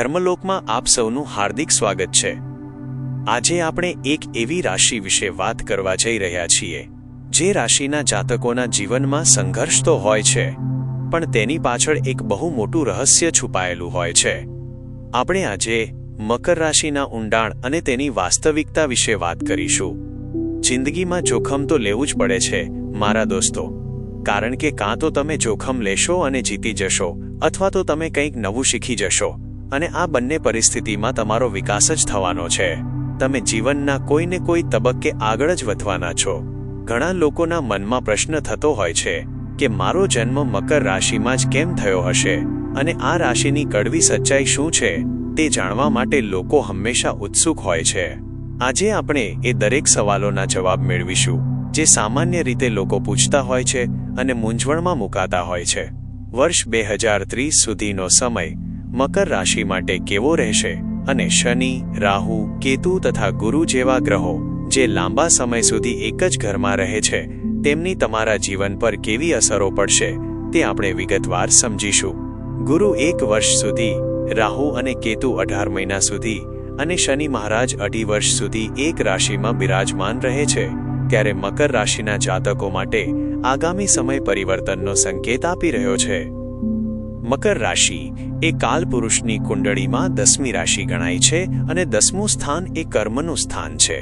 કર્મલોકમાં આપ સૌનું હાર્દિક સ્વાગત છે। આજે આપણે એક એવી રાશિ વિશે વાત કરવા જઈ રહ્યા છીએ જે રાશિના જાતકોના જીવનમાં સંઘર્ષ તો હોય છે, પણ તેની પાછળ એક બહુ મોટું રહસ્ય છુપાયેલું હોય છે। આપણે આજે મકર રાશિના ઊંડાણ અને તેની વાસ્તવિકતા વિશે વાત કરીશું। જિંદગીમાં જોખમ તો લેવું જ પડે છે મારા દોસ્તો, કારણ કે કાં તો તમે જોખમ લેશો અને જીતી જશો, અથવા તો તમે કંઈક નવું શીખી જશો, અને આ બંને પરિસ્થિતિમાં તમારો વિકાસ જ થવાનો છે। તમે જીવનના કોઈને કોઈ તબક્કે આગળ જ વધવાના છો। ઘણા લોકોના મનમાં પ્રશ્ન થતો હોય છે કે મારો જન્મ મકર રાશિમાં જ કેમ થયો હશે, અને આ રાશિની કડવી સચ્ચાઈ શું છે તે જાણવા માટે લોકો હંમેશા ઉત્સુક હોય છે। આજે આપણે એ દરેક સવાલોના જવાબ મેળવીશું જે સામાન્ય રીતે લોકો પૂછતા હોય છે અને મૂંઝવણમાં મુકાતા હોય છે। વર્ષ 2030 સુધીનો સમય મકર રાશિ માટે કેવો રહેશે, અને શનિ, રાહુ, કેતુ તથા ગુરુ જેવા ગ્રહો જે લાંબા સમય સુધી એક જ ઘરમાં રહે છે તેમની તમારા જીવન પર કેવી અસરો પડશે તે આપણે વિગતવાર સમજીશું। ગુરુ 1 વર્ષ સુધી, રાહુ અને કેતુ 18 મહિના સુધી અને શનિ મહારાજ 2.5 વર્ષ સુધી એક રાશિમાં બિરાજમાન રહે છે, ત્યારે મકર રાશિના જાતકો માટે આગામી સમય પરિવર્તનનો સંકેત આપી રહ્યો છે। મકર રાશિ એ કાલપુરુષની કુંડળીમાં 10મી રાશિ ગણાય છે અને 10મું સ્થાન એ કર્મનું સ્થાન છે।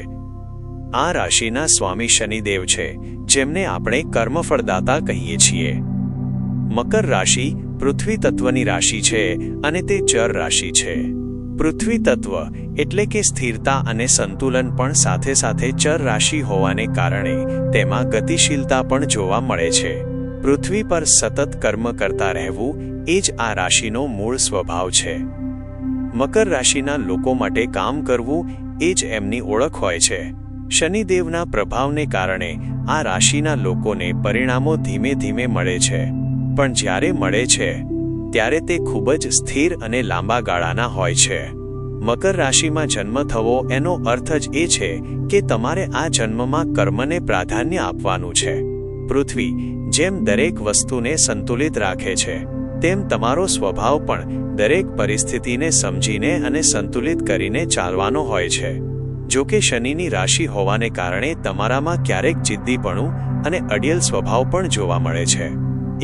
આ રાશિના સ્વામી શનિદેવ છે, જેમને આપણે કર્મફળદાતા કહીએ છીએ। મકર રાશિ પૃથ્વી તત્વની રાશિ છે અને તે ચર રાશિ છે। પૃથ્વી તત્વ એટલે કે સ્થિરતા અને સંતુલન, પણ સાથે સાથે ચર રાશિ હોવાને કારણે તેમાં ગતિશીલતા પણ જોવા મળે છે। પૃથ્વી પર સતત કર્મ કરતા રહેવું એ જ આ રાશિનો મૂળ સ્વભાવ છે। મકર રાશિના લોકો માટે કામ કરવું એ જ એમની ઓળખ હોય છે। શનિદેવના પ્રભાવને કારણે આ રાશિના લોકોને પરિણામો ધીમે ધીમે મળે છે, પણ જ્યારે મળે છે ત્યારે તે ખૂબ જ સ્થિર અને લાંબા ગાળાના હોય છે। મકર રાશિમાં જન્મ થવો એનો અર્થ જ એ છે કે તમારે આ જન્મમાં કર્મને પ્રાધાન્ય આપવાનું છે। પૃથ્વી જેમ દરેક વસ્તુને સંતુલિત રાખે છે, તેમ તમારો સ્વભાવ પણ દરેક પરિસ્થિતિને સમજીને અને સંતુલિત કરીને ચાલવાનો હોય છે। જો કે શનિની રાશિ હોવાને કારણે તમારામાં ક્યારેક જિદ્દીપણું અને અડિયલ સ્વભાવ પણ જોવા મળે છે।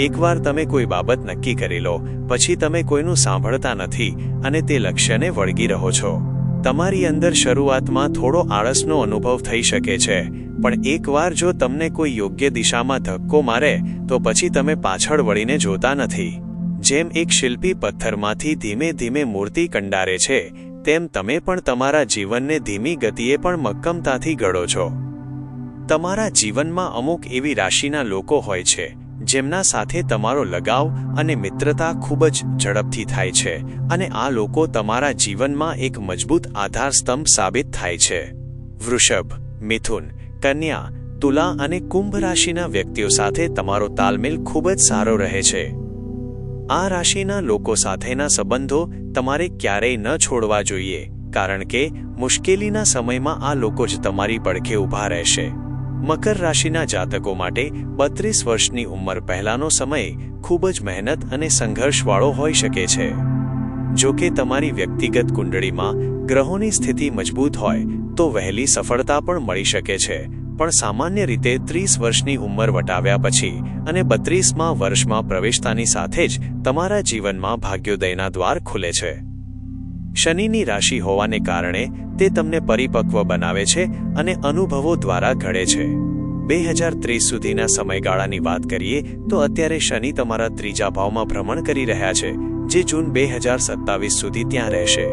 એકવાર તમે કોઈ બાબત નક્કી કરી લો પછી તમે કોઈનું સાંભળતા નથી અને તે લક્ષ્યને વળગી રહો છો। તમારી અંદર શરૂઆતમાં થોડો આળસનો અનુભવ થઈ શકે છે, પણ એકવાર જો તમને કોઈ યોગ્ય દિશામાં ધક્કો મારે તો પછી તમે પાછળ વળીને જોતા નથી। જેમ એક શિલ્પી પથ્થરમાંથી ધીમે ધીમે મૂર્તિ કંડારે છે, તેમ તમે પણ તમારા જીવનને ધીમી ગતિએ પણ મક્કમતાથી ઘડો છો। તમારા જીવનમાં અમુક એવી રાશિના લોકો હોય છે જેમના સાથે તમારો લગાવ અને મિત્રતા ખૂબ જ ઝડપથી થાય છે, અને આ લોકો તમારા જીવનમાં એક મજબૂત આધારસ્તંભ સાબિત થાય છે। વૃષભ, મિથુન, કન્યા, તુલા અને કુંભ રાશિના વ્યક્તિઓ સાથે તમારો તાલમેલ ખૂબ જ સારો રહે છે। આ રાશિના લોકો સાથેના સંબંધો તમારે ક્યારેય ન છોડવા જોઈએ, કારણ કે મુશ્કેલીના સમયમાં આ લોકો જ તમારી પડખે ઊભા રહેશે। મકર રાશિના જાતકો માટે 32 વર્ષની ઉંમર પહેલાનો સમય ખૂબ જ મહેનત અને સંઘર્ષવાળો હોઈ શકે છે। જો કે તમારી વ્યક્તિગત કુંડળીમાં ગ્રહોની સ્થિતિ મજબૂત હોય તો વહેલી સફળતા પણ મળી શકે છે, પણ સામાન્ય રીતે 30 વર્ષની ઉંમર વટાવ્યા પછી અને 32મા વર્ષમાં પ્રવેશતાની સાથે જ તમારા જીવનમાં ભાગ્યોદયના દ્વાર ખુલે છે। શનિની રાશિ હોવાને કારણે તે તમને પરિપક્વ બનાવે છે અને અનુભવો દ્વારા ઘડે છે। 2030 સુધીના સમયગાળાની વાત કરીએ તો અત્યારે શનિ તમારા 3જા ભાવમાં ભ્રમણ કરી રહ્યા છે, જે જૂન 2027 સુધી ત્યાં રહેશે।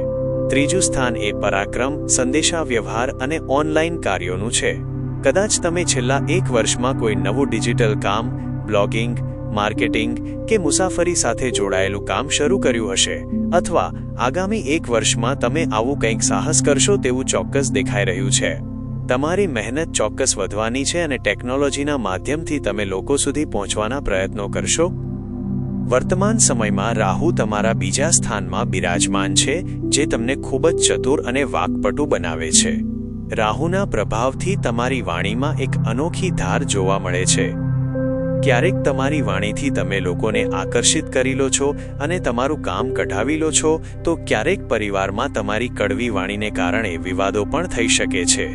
3જું સ્થાન એ પરાક્રમ, સંદેશા વ્યવહાર અને ઓનલાઈન કાર્યોનું છે। કદાચ તમે છેલ્લા 1 વર્ષમાં કોઈ નવું ડિજિટલ કામ, બ્લોગિંગ, માર્કેટિંગ કે મુસાફરી સાથે જોડાયેલું કામ શરૂ કર્યું હશે, અથવા આગામી 1 વર્ષમાં તમે આવું કંઈક સાહસ કરશો તેવું ચોક્કસ દેખાઈ રહ્યું છે। તમારી મહેનત ચોક્કસ વધવાની છે અને ટેકનોલોજીના માધ્યમથી તમે લોકો સુધી પહોંચવાના પ્રયત્નો કરશો। વર્તમાન સમયમાં રાહુ તમારા 2જા સ્થાનમાં બિરાજમાન છે, જે તમને ખૂબ જ ચતુર અને વાકપટુ બનાવે છે। રાહુના પ્રભાવથી તમારી વાણીમાં એક અનોખી ધાર જોવા મળે છે। ક્યારેક તમારી વાણીથી તમે લોકોને આકર્ષિત કરી લો છો અને તમારું કામ કઢાવી લો છો, તો ક્યારેક પરિવારમાં તમારી કડવી વાણીને કારણે વિવાદો પણ થઈ શકે છે.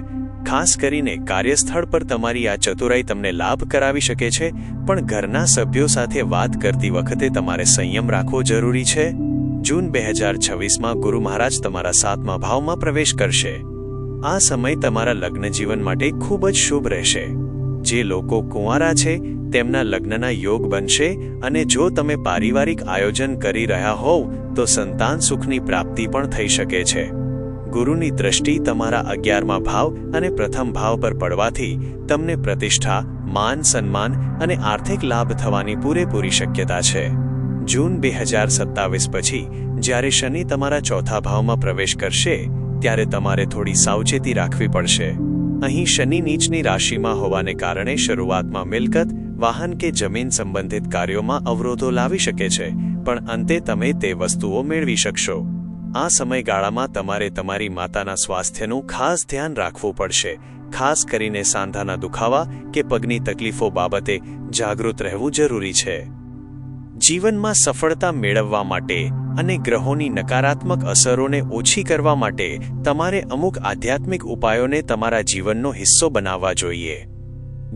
ખાસ કરીને કાર્યસ્થળ પર તમારી આ ચતુરાઈ તમને લાભ કરાવી શકે છે, પણ ઘરના સભ્યો સાથે વાત કરતી વખતે તમારે સંયમ રાખવો જરૂરી છે. જૂન 2026માં ગુરુ મહારાજ તમારા 7મા ભાવમાં પ્રવેશ કરશે. આ સમય તમારા લગ્ન જીવન માટે ખૂબ જ શુભ રહેશે. જે લોકો કુંવારા છે તેમના લગ્નના યોગ બનશે, અને જો તમે પારિવારિક આયોજન કરી રહ્યા હોવ તો સંતાન સુખની પ્રાપ્તિ પણ થઈ શકે છે. ગુરુની દ્રષ્ટિ તમારા 11મા ભાવ અને પ્રથમ ભાવ પર પડવાથી તમને પ્રતિષ્ઠા, માન સન્માન અને આર્થિક લાભ થવાની પૂરેપૂરી શક્યતા છે. જૂન 2027 પછી જ્યારે શનિ તમારા 4થા ભાવમાં પ્રવેશ કરશે ત્યારે તમારે થોડી સાવચેતી રાખવી પડશે. અહીં શનિ નીચની રાશિમાં હોવાને કારણે શરૂઆતમાં મિલકત, વાહન કે જમીન સંબંધિત કાર્યોમાં અવરોધો લાવી શકે છે, પણ અંતે તમે તે વસ્તુઓ મેળવી શકશો. આ સમયગાળામાં તમારે તમારી માતાના સ્વાસ્થ્યનું ખાસ ધ્યાન રાખવું પડશે. ખાસ કરીને સાંધાના દુખાવા કે પગની તકલીફો બાબતે જાગૃત રહેવું જરૂરી છે. જીવનમાં સફળતા મેળવવા માટે અને ગ્રહોની નકારાત્મક અસરોને ઓછી કરવા માટે તમારે અમુક આધ્યાત્મિક ઉપાયોને તમારા જીવનનો હિસ્સો બનાવવા જોઈએ.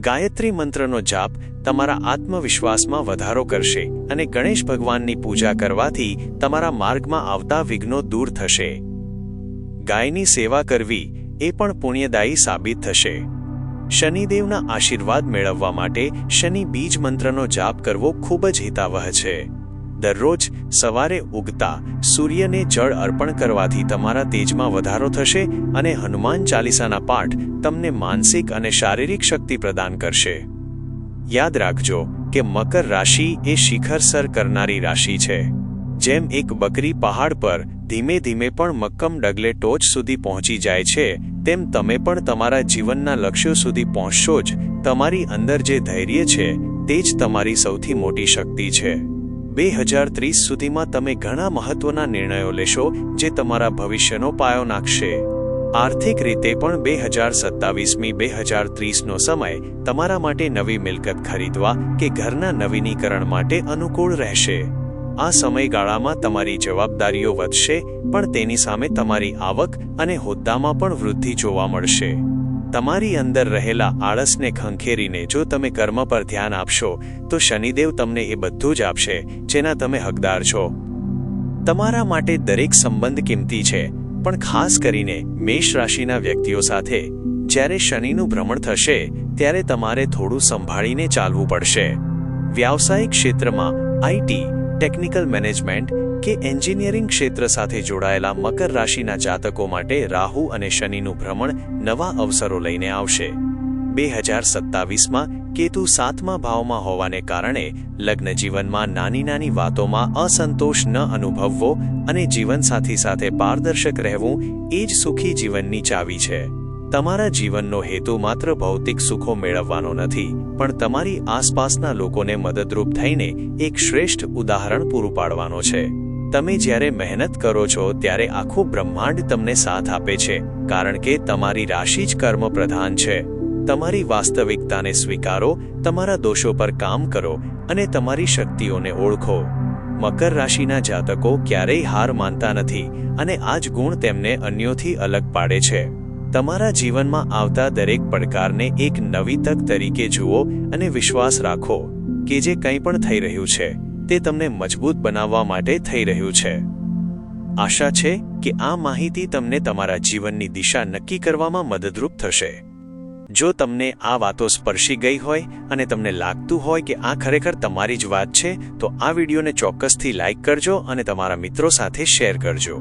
ગાયત્રી મંત્રનો જાપ તમારા આત્મવિશ્વાસમાં વધારો કરશે, અને ગણેશ ભગવાનની પૂજા કરવાથી તમારા માર્ગમાં આવતા વિઘ્નો દૂર થશે. ગાયની સેવા કરવી એ પણ પુણ્યદાયી સાબિત થશે. શનિદેવના આશીર્વાદ મેળવવા માટે શનિ બીજ મંત્રનો જાપ કરવો ખૂબ જ હિતાવહ છે. દરરોજ સવારે ઉગતા સૂર્યને જળ અર્પણ કરવાથી તમારા તેજમાં વધારો થશે, અને હનુમાન ચાલીસાના પાઠ તમને માનસિક અને શારીરિક શક્તિ પ્રદાન કરશે. યાદ રાખજો કે મકર રાશિ એ શિખર સર કરનારી રાશિ છે. જેમ એક બકરી પહાડ પર ધીમે ધીમે પણ મક્કમ ડગલે ટોચ સુધી પહોંચી જાય છે, તેમ તમે પણ તમારા જીવનના લક્ષ્યો સુધી પહોંચશો જ. તમારી અંદર જે ધૈર્ય છે તે જ તમારી સૌથી મોટી શક્તિ છે. 2030 સુધીમાં તમે ઘણા મહત્વના નિર્ણયો લેશો જે તમારા ભવિષ્યનો પાયો નાખશે. આર્થિક રીતે પણ 2027-2030નો સમય તમારા માટે નવી મિલકત ખરીદવા કે ઘરના નવીનીકરણ માટે અનુકૂળ રહેશે. આ સમયગાળામાં તમારી જવાબદારીઓ વધશે, પણ તેની સામે તમારી આવક અને હોદ્દામાં પણ વૃદ્ધિ જોવા મળશે. તમારી અંદર રહેલા આળસને ખંખેરીને જો તમે કર્મ પર ધ્યાન આપશો તો શનિદેવ તમને એ બધું જ આપશે જેના તમે હકદાર છો. તમારા માટે દરેક સંબંધ કિંમતી છે, પણ ખાસ કરીને મેષ રાશિના વ્યક્તિઓ સાથે જ્યારે શનિનું ભ્રમણ થશે ત્યારે તમારે થોડું સંભાળીને ચાલવું પડશે. વ્યાવસાયિક ક્ષેત્રમાં આઈટી, ટેકનિકલ મેનેજમેન્ટ કે એન્જિનિયરિંગ ક્ષેત્ર સાથે જોડાયેલા મકર રાશિના જાતકો માટે રાહુ અને શનિનું ભ્રમણ નવા અવસરો લઈને આવશે. 2027માં કેતુ 7મા ભાવમાં હોવાને કારણે લગ્ન જીવનમાં નાની નાની વાતોમાં અસંતોષ ન અનુભવવો અને જીવનસાથી સાથે પારદર્શક રહેવું એ જ સુખી જીવનની ચાવી છે. તમારા જીવનનો હેતુ માત્ર ભૌતિક સુખો મેળવવાનો નથી, પણ તમારી આસપાસના લોકોને મદદરૂપ થઈને એક શ્રેષ્ઠ ઉદાહરણ પૂરું પાડવાનો છે. તમે જ્યારે મહેનત કરો છો ત્યારે આખું બ્રહ્માંડ તમને સાથ આપે છે, કારણ કે તમારી રાશિ જ કર્મ પ્રધાન છે. તમારી વાસ્તવિકતાને સ્વીકારો, તમારા દોષો પર કામ કરો અને તમારી શક્તિઓને ઓળખો. મકર રાશિના જાતકો ક્યારેય હાર માનતા નથી, અને આ જ ગુણ તેમને અન્યોથી અલગ પાડે છે. તમારા જીવનમાં આવતા દરેક પડકારને એક નવી તક તરીકે જુઓ અને વિશ્વાસ રાખો કે જે કંઈ પણ થઈ રહ્યું છે તે તમને મજબૂત બનાવવા માટે થઈ રહ્યું છે. આશા છે કે આ માહિતી તમને તમારા જીવનની દિશા નક્કી કરવામાં મદદરૂપ થશે. જો તમને આ વાતો સ્પર્શી ગઈ હોય અને તમને લાગતું હોય કે આ ખરેખર તમારી જ વાત છે, તો આ વિડીયોને ચોક્કસથી લાઇક કરજો અને તમારા મિત્રો સાથે શેર કરજો.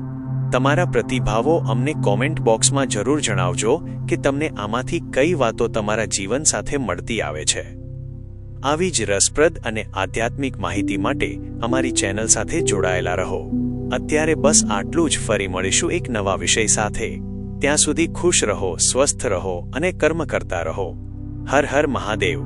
તમારા પ્રતિભાવો અમને કોમેન્ટ બોક્સમાં જરૂર જણાવજો કે તમને આમાંથી કઈ વાતો તમારા જીવન સાથે મળતી આવે છે. આવી જ રસપ્રદ અને આધ્યાત્મિક માહિતી માટે અમારી ચેનલ સાથે જોડાયેલા રહો. અત્યારે બસ આટલું જ. ફરી મળીશું એક નવા વિષય સાથે. ત્યાં સુધી ખુશ રહો, સ્વસ્થ રહો અને કર્મ કરતા રહો. હર હર મહાદેવ.